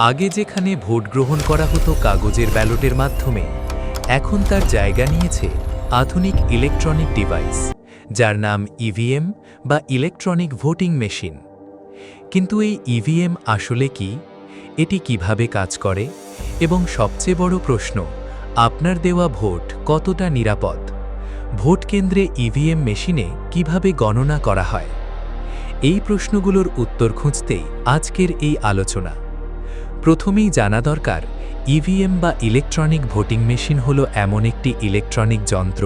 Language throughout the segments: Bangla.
আগে যেখানে ভোট গ্রহণ করা হতো কাগজের ব্যালটের মাধ্যমে, এখন তার জায়গা নিয়েছে আধুনিক ইলেকট্রনিক ডিভাইস, যার নাম ইভিএম বা ইলেকট্রনিক ভোটিং মেশিন। কিন্তু এই ইভিএম আসলে কি, এটি কিভাবে কাজ করে, এবং সবচেয়ে বড় প্রশ্ন, আপনার দেওয়া ভোট কতটা নিরাপদ? ভোট কেন্দ্রে ইভিএম মেশিনে কিভাবে গণনা করা হয়? এই প্রশ্নগুলোর উত্তর খুঁজতেই আজকের এই আলোচনা। প্রথমেই জানা দরকার, ইভিএম বা ইলেকট্রনিক ভোটিং মেশিন হলো এমন একটি ইলেকট্রনিক যন্ত্র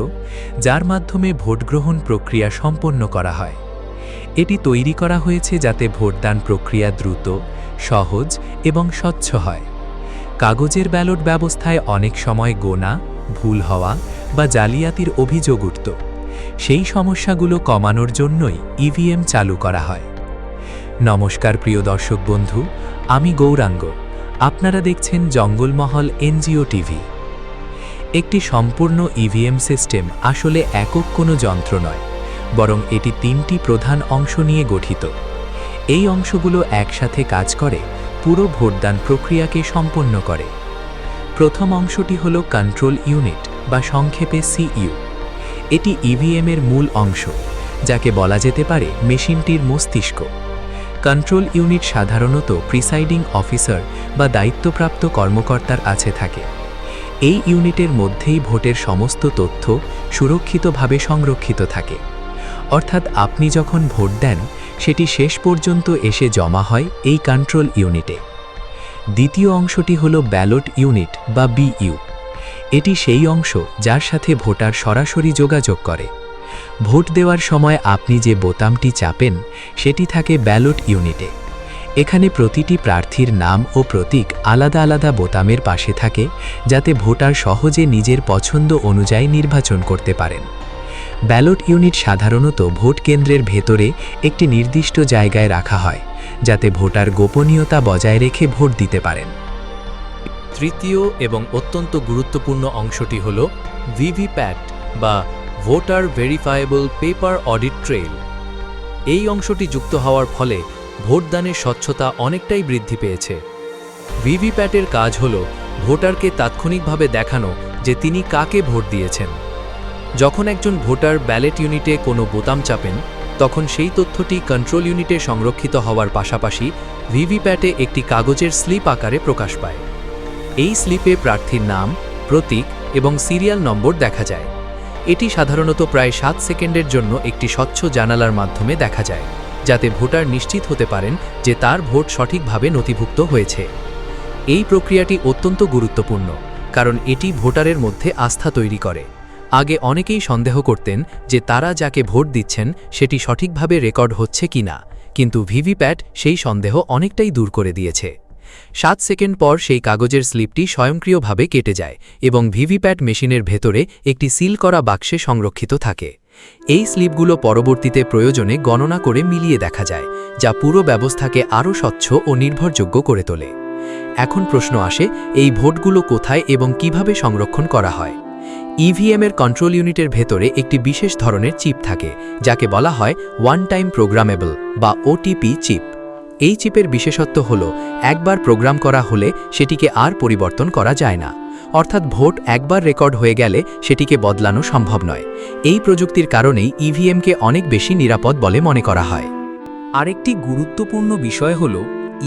যার মাধ্যমে ভোটগ্রহণ প্রক্রিয়া সম্পন্ন করা হয়। এটি তৈরি করা হয়েছে যাতে ভোটদান প্রক্রিয়া দ্রুত, সহজ এবং স্বচ্ছ হয়। কাগজের ব্যালট ব্যবস্থায় অনেক সময় গোনা, ভুল হওয়া বা জালিয়াতির অভিযোগ উঠত। সেই সমস্যাগুলো কমানোর জন্যই ইভিএম চালু করা হয়। নমস্কার প্রিয় দর্শক বন্ধু, আমি গৌরাঙ্গ। আপনারা দেখছেন জঙ্গলমহল এনজিও টিভি। একটি সম্পূর্ণ ইভিএম সিস্টেম আসলে একক কোনো যন্ত্র নয়, বরং এটি তিনটি প্রধান অংশ নিয়ে গঠিত। এই অংশগুলো একসাথে কাজ করে পুরো ভোটদান প্রক্রিয়াকে সম্পন্ন করে। প্রথম অংশটি হল কন্ট্রোল ইউনিট বা সংক্ষেপে সিইউ। এটি ইভিএমের মূল অংশ, যাকে বলা যেতে পারে মেশিনটির মস্তিষ্ক। কন্ট্রোল ইউনিট সাধারণত প্রিসাইডিং অফিসার বা দায়িত্বপ্রাপ্ত কর্মকর্তার কাছে থাকে। এই ইউনিটের মধ্যেই ভোটের সমস্ত তথ্য সুরক্ষিতভাবে সংরক্ষিত থাকে। অর্থাৎ আপনি যখন ভোট দেন, সেটি শেষ পর্যন্ত এসে জমা হয় এই কন্ট্রোল ইউনিটে। দ্বিতীয় অংশটি হল ব্যালট ইউনিট বা বিইউ। এটি সেই অংশ যার সাথে ভোটার সরাসরি যোগাযোগ করে। ভোট দেওয়ার সময় আপনি যে বোতামটি চাপেন, সেটি থাকে ব্যালট ইউনিটে। এখানে প্রতিটি প্রার্থীর নাম ও প্রতীক আলাদা আলাদা বোতামের পাশে থাকে, যাতে ভোটার সহজে নিজের পছন্দ অনুযায়ী নির্বাচন করতে পারেন। ব্যালট ইউনিট সাধারণত ভোট কেন্দ্রের ভেতরে একটি নির্দিষ্ট জায়গায় রাখা হয়, যাতে ভোটার গোপনীয়তা বজায় রেখে ভোট দিতে পারেন। তৃতীয় এবং অত্যন্ত গুরুত্বপূর্ণ অংশটি হল ভিভিপ্যাট বা voter verifiable paper audit trail. এই অংশটি যুক্ত হওয়ার ফলে ভোটদানের স্বচ্ছতা অনেকটাই বৃদ্ধি পেয়েছে। ভিভিপ্যাটের কাজ হল ভোটারকে তাৎক্ষণিকভাবে দেখানো যে তিনি কাকে ভোট দিয়েছেন। যখন একজন ভোটার ব্যালট ইউনিটে কোনো বোতাম চাপেন, তখন সেই তথ্যটি কন্ট্রোল ইউনিটে সংরক্ষিত হওয়ার পাশাপাশি ভিভিপ্যাটে একটি কাগজের স্লিপ আকারে প্রকাশ পায়। এই স্লিপে প্রার্থীর নাম, প্রতীক এবং সিরিয়াল নম্বর দেখা যায়। এটি সাধারণত প্রায় 7 সেকেন্ডের জন্য একটি স্বচ্ছ জানালার মাধ্যমে দেখা যায়, যাতে ভোটার নিশ্চিত হতে পারেন যে তার ভোট সঠিকভাবে নথিভুক্ত হয়েছে। এই প্রক্রিয়াটি অত্যন্ত গুরুত্বপূর্ণ, কারণ এটি ভোটারের মধ্যে আস্থা তৈরি করে। আগে অনেকেই সন্দেহ করতেন যে তারা যাকে ভোট দিচ্ছেন সেটি সঠিকভাবে রেকর্ড হচ্ছে কিনা, কিন্তু ভিভিপ্যাট সেই সন্দেহ অনেকটাই দূর করে দিয়েছে। 7 সেকেন্ড পর সেই কাগজের স্লিপটি স্বয়ংক্রিয়ভাবে কেটে যায় এবং ভিভিপ্যাট মেশিনের ভেতরে একটি সিল করা বাক্সে সংরক্ষিত থাকে। এই স্লিপগুলো পরবর্তীতে প্রয়োজনে গণনা করে মিলিয়ে দেখা যায়, যা পুরো ব্যবস্থাকে আরও স্বচ্ছ ও নির্ভরযোগ্য করে তোলে। এখন প্রশ্ন আসে, এই ভোটগুলো কোথায় এবং কিভাবে সংরক্ষণ করা হয়? ইভিএমের কন্ট্রোল ইউনিটের ভেতরে একটি বিশেষ ধরনের চিপ থাকে, যাকে বলা হয় ওয়ান টাইম প্রোগ্রামেবল বা ওটিপি চিপ। এই চিপের বিশেষত্ব হল, একবার প্রোগ্রাম করা হলে সেটিকে আর পরিবর্তন করা যায় না। অর্থাৎ ভোট একবার রেকর্ড হয়ে গেলে সেটিকে বদলানো সম্ভব নয়। এই প্রযুক্তির কারণেই ইভিএমকে অনেক বেশি নিরাপদ বলে মনে করা হয়। আরেকটি গুরুত্বপূর্ণ বিষয় হল,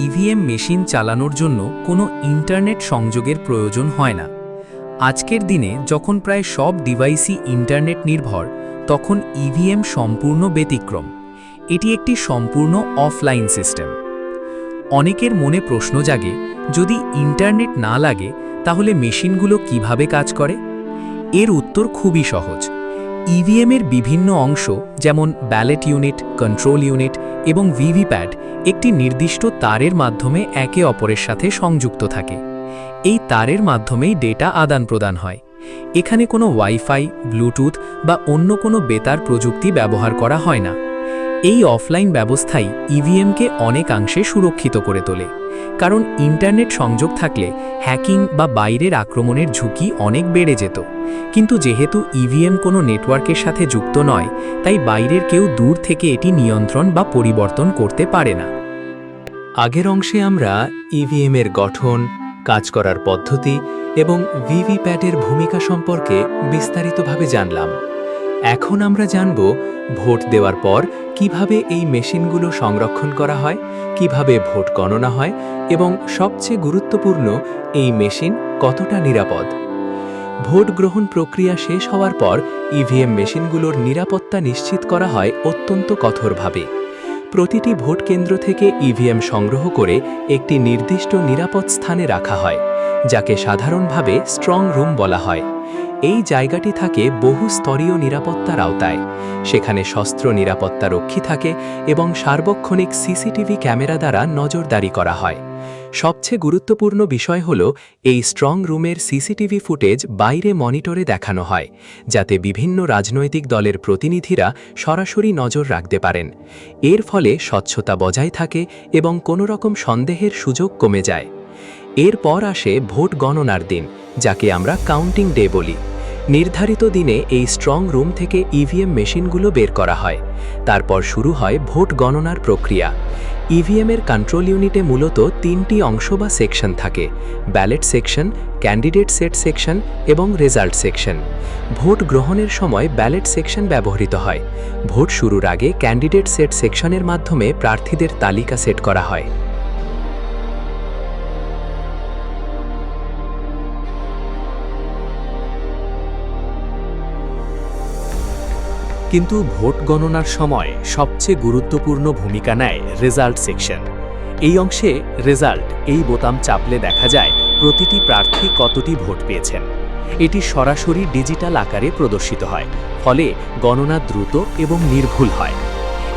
ইভিএম মেশিন চালানোর জন্য কোনো ইন্টারনেট সংযোগের প্রয়োজন হয় না। আজকের দিনে যখন প্রায় সব ডিভাইসই ইন্টারনেট নির্ভর, তখন ইভিএম সম্পূর্ণ ব্যতিক্রম। এটি একটি সম্পূর্ণ অফলাইন সিস্টেম। অনেকের মনে প্রশ্ন জাগে, যদি ইন্টারনেট না লাগে তাহলে মেশিনগুলো কিভাবে কাজ করে? এর উত্তর খুবই সহজ। ইভিএমের বিভিন্ন অংশ, যেমন ব্যালট ইউনিট, কন্ট্রোল ইউনিট এবং ভিভিপ্যাট, একটি নির্দিষ্ট তারের মাধ্যমে একে অপরের সাথে সংযুক্ত থাকে। এই তারের মাধ্যমেই ডেটা আদান প্রদান হয়। এখানে কোনো ওয়াইফাই, ব্লুটুথ বা অন্য কোনো বেতার প্রযুক্তি ব্যবহার করা হয় না। এই অফলাইন ব্যবস্থাই ইভিএমকে অনেকাংশে সুরক্ষিত করে তোলে, কারণ ইন্টারনেট সংযোগ থাকলে হ্যাকিং বা বাইরের আক্রমণের ঝুঁকি অনেক বেড়ে যেত। কিন্তু যেহেতু ইভিএম কোনো নেটওয়ার্কের সাথে যুক্ত নয়, তাই বাইরের কেউ দূর থেকে এটি নিয়ন্ত্রণ বা পরিবর্তন করতে পারে না। আগের অংশে আমরা ইভিএম এর গঠন, কাজ করার পদ্ধতি এবং ভিভিপ্যাটের ভূমিকা সম্পর্কে বিস্তারিতভাবে জানলাম। এখন আমরা জানব ভোট দেওয়ার পর কিভাবে এই মেশিনগুলো সংরক্ষণ করা হয়, কিভাবে ভোট গণনা হয় এবং সবচেয়ে গুরুত্বপূর্ণ, এই মেশিন কতটা নিরাপদ। ভোট গ্রহণ প্রক্রিয়া শেষ হওয়ার পর ইভিএম মেশিনগুলোর নিরাপত্তা নিশ্চিত করা হয় অত্যন্ত কঠোরভাবে। প্রতিটি ভোট কেন্দ্র থেকে ইভিএম সংগ্রহ করে একটি নির্দিষ্ট নিরাপদ স্থানে রাখা হয়, যাকে সাধারণভাবে স্ট্রং রুম বলা হয়। এই জায়গাটি থাকে বহু স্তরীয় নিরাপত্তার আওতায়। সেখানে শস্ত্র নিরাপত্তা রক্ষী থাকে এবং সার্বক্ষণিক সিসিটিভি ক্যামেরা দ্বারা নজরদারি করা হয়। সবচেয়ে গুরুত্বপূর্ণ বিষয় হল এই স্ট্রং রুমের সিসিটিভি ফুটেজ বাইরে মনিটরে দেখানো হয়, যাতে বিভিন্ন রাজনৈতিক দলের প্রতিনিধিরা সরাসরি নজর রাখতে পারেন। এর ফলে স্বচ্ছতা বজায় থাকে এবং কোনো রকম সন্দেহের সুযোগ কমে যায়। এরপর আসে ভোট গণনার দিন, যাকে আমরা কাউন্টিং ডে বলি। নির্ধারিত দিনে এই স্ট্রং রুম থেকে ইভিএম মেশিনগুলো বের করা হয়। তারপর শুরু হয় ভোট গণনার প্রক্রিয়া। ইভিএমের কন্ট্রোল ইউনিটে মূলত 3টি অংশ বা সেকশন থাকে: ballot section, candidate set section এবং রেজাল্ট সেকশন। ভোট গ্রহণের সময় ব্যালেট সেকশন ব্যবহৃত হয়। ভোট শুরুর আগে ক্যান্ডিডেট সেট সেকশনের মাধ্যমে প্রার্থীদের তালিকা সেট করা হয়। কিন্তু ভোট গণনার সময় সবচেয়ে গুরুত্বপূর্ণ ভূমিকা নেয় রেজাল্ট সেকশন। এই অংশে রেজাল্ট এই বোতাম চাপলে দেখা যায় প্রতিটি প্রার্থী কতটি ভোট পেয়েছেন। এটি সরাসরি ডিজিটাল আকারে প্রদর্শিত হয়, ফলে গণনা দ্রুত এবং নির্ভুল হয়।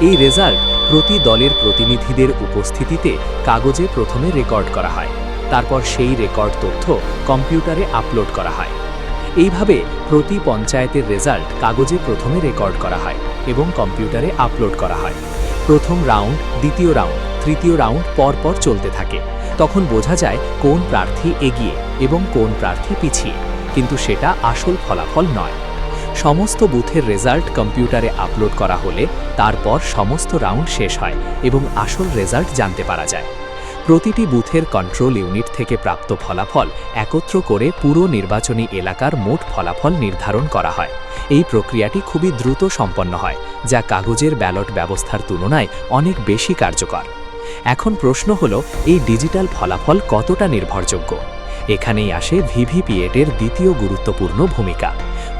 এই রেজাল্ট প্রতি দলের প্রতিনিধিদের উপস্থিতিতে কাগজে প্রথমে রেকর্ড করা হয়। তারপর সেই রেকর্ড তথ্য কম্পিউটারে আপলোড করা হয়। এইভাবে প্রতি পঞ্চায়েতের রেজাল্ট কাগজে প্রথমে রেকর্ড করা হয় এবং কম্পিউটারে আপলোড করা হয়। প্রথম রাউন্ড, দ্বিতীয় রাউন্ড, তৃতীয় রাউন্ড পরপর চলতে থাকে। তখন বোঝা যায় কোন প্রার্থী এগিয়ে এবং কোন প্রার্থী পিছিয়ে, কিন্তু সেটা আসল ফলাফল নয়। সমস্ত বুথের রেজাল্ট কম্পিউটারে আপলোড করা হলে তারপর সমস্ত রাউন্ড শেষ হয় এবং আসল রেজাল্ট জানতে পারা যায়। প্রতিটি বুথের কন্ট্রোল ইউনিট থেকে প্রাপ্ত ফলাফল একত্র করে পুরো নির্বাচনী এলাকার মোট ফলাফল নির্ধারণ করা হয়। এই প্রক্রিয়াটি খুবই দ্রুত সম্পন্ন হয়, যা কাগজের ব্যালট ব্যবস্থার তুলনায় অনেক বেশি কার্যকর। এখন প্রশ্ন হলো, এই ডিজিটাল ফলাফল কতটা নির্ভরযোগ্য? এখানেই আসে ভিভিপিএটের দ্বিতীয় গুরুত্বপূর্ণ ভূমিকা।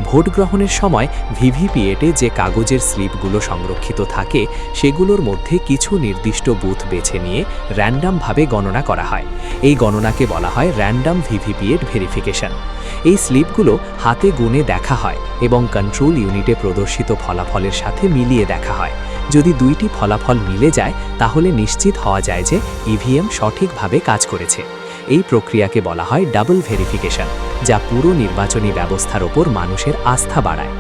ভোট গ্রহণের সময় ভিভিপিএটে যে কাগজের স্লিপগুলো সংরক্ষিত থাকে, সেগুলোর মধ্যে কিছু নির্দিষ্ট বুথ বেছে নিয়ে র্যান্ডামভাবে গণনা করা হয়। এই গণনাকে বলা হয় র্যান্ডাম ভিভিপিএট ভেরিফিকেশন। এই স্লিপগুলো হাতে গুনে দেখা হয় এবং কন্ট্রোল ইউনিটে প্রদর্শিত ফলাফলের সাথে মিলিয়ে দেখা হয়। যদি দুইটি ফলাফল মিলে যায়, তাহলে নিশ্চিত হওয়া যায় যে ইভিএম সঠিকভাবে কাজ করেছে। এই প্রক্রিয়াকে বলা হয় ডাবল ভেরিফিকেশন, যা পুরো নির্বাচনী ব্যবস্থার ওপর মানুষের আস্থা বাড়ায়।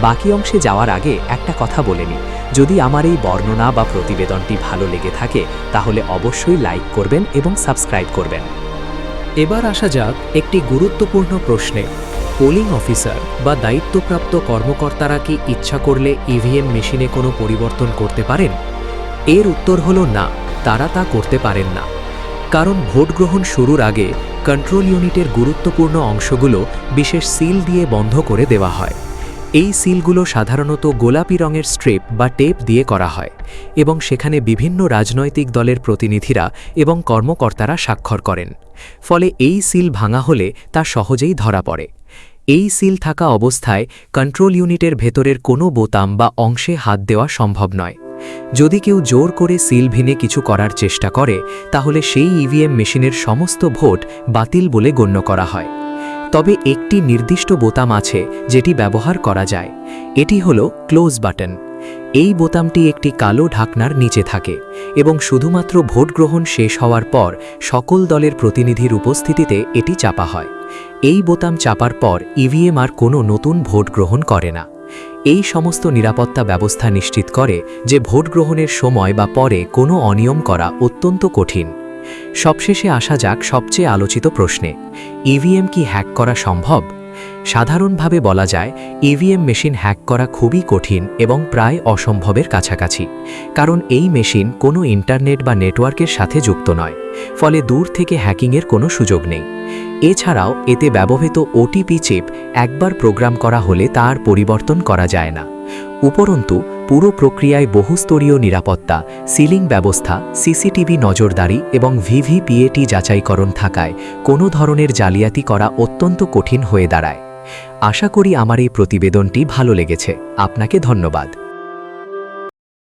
বাকি অংশে যাওয়ার আগে একটা কথা বলে নিই, যদি আমার এই বর্ণনা বা প্রতিবেদনটি ভালো লেগে থাকে, তাহলে অবশ্যই লাইক করবেন এবং সাবস্ক্রাইব করবেন। এবার আসা যাক একটি গুরুত্বপূর্ণ প্রশ্নে। পোলিং অফিসার বা দায়িত্বপ্রাপ্ত কর্মকর্তারা কি ইচ্ছা করলে ইভিএম মেশিনে কোনো পরিবর্তন করতে পারেন? এর উত্তর হলো না, তারা তা করতে পারেন না। কারণ ভোট গ্রহণ শুরুর আগে কন্ট্রোল ইউনিটের গুরুত্বপূর্ণ অংশগুলো বিশেষ সিল দিয়ে বন্ধ করে দেওয়া হয়। এই সিলগুলো সাধারণত গোলাপি রঙের স্ট্রিপ বা টেপ দিয়ে করা হয় এবং সেখানে বিভিন্ন রাজনৈতিক দলের প্রতিনিধিরা এবং কর্মকর্তারা স্বাক্ষর করেন। ফলে এই সিল ভাঙা হলে তা সহজেই ধরা পড়ে। এই সিল থাকা অবস্থায় কন্ট্রোল ইউনিটের ভেতরের কোনো বোতাম বা অংশে হাত দেওয়া সম্ভব নয়। যদি কেউ জোর করে সিল ভেঙে কিছু করার চেষ্টা করে, তাহলে সেই ইভিএম মেশিনের সমস্ত ভোট বাতিল বলে গণ্য করা হয়। তবে একটি নির্দিষ্ট বোতাম আছে যেটি ব্যবহার করা যায়। এটি হলো ক্লোজ বাটন। এই বোতামটি একটি কালো ঢাকনার নিচে থাকে এবং শুধুমাত্র ভোট গ্রহণ শেষ হওয়ার পর সকল দলের প্রতিনিধির উপস্থিতিতে এটি চাপা হয়। এই বোতাম চাপার পর ইভিএম আর কোনো নতুন ভোট গ্রহণ করে না। এই সমস্ত নিরাপত্তা ব্যবস্থা নিশ্চিত করে যে ভোট গ্রহণের সময় বা পরে কোনো অনিয়ম করা অত্যন্ত কঠিন। সবশেষে আসা যাক সবচেয়ে আলোচিত প্রশ্নে, ইভিএম কি হ্যাক করা সম্ভব? সাধারণভাবে বলা যায় ইভিএম মেশিন হ্যাক করা খুবই কঠিন এবং প্রায় অসম্ভবের কাছাকাছি, কারণ এই মেশিন কোনো ইন্টারনেট বা নেটওয়ার্কের সাথে যুক্ত নয়, ফলে দূর থেকে হ্যাকিংয়ের কোনো সুযোগ নেই। এছাড়াও এতে ব্যবহৃত ওটিপি চিপ একবার প্রোগ্রাম করা হলে তা আর পরিবর্তন করা যায় না। উপরন্তু পুরো প্রক্রিয়ায় বহুস্তরীয় নিরাপত্তা, সিলিং ব্যবস্থা, সিসিটিভি নজরদারি এবং ভিভিপিএটি যাচাইকরণ থাকায় কোনো ধরনের জালিয়াতি করা অত্যন্ত কঠিন হয়ে দাঁড়ায়। আশা করি আমার এই প্রতিবেদনটি ভালো লেগেছে। আপনাকে ধন্যবাদ।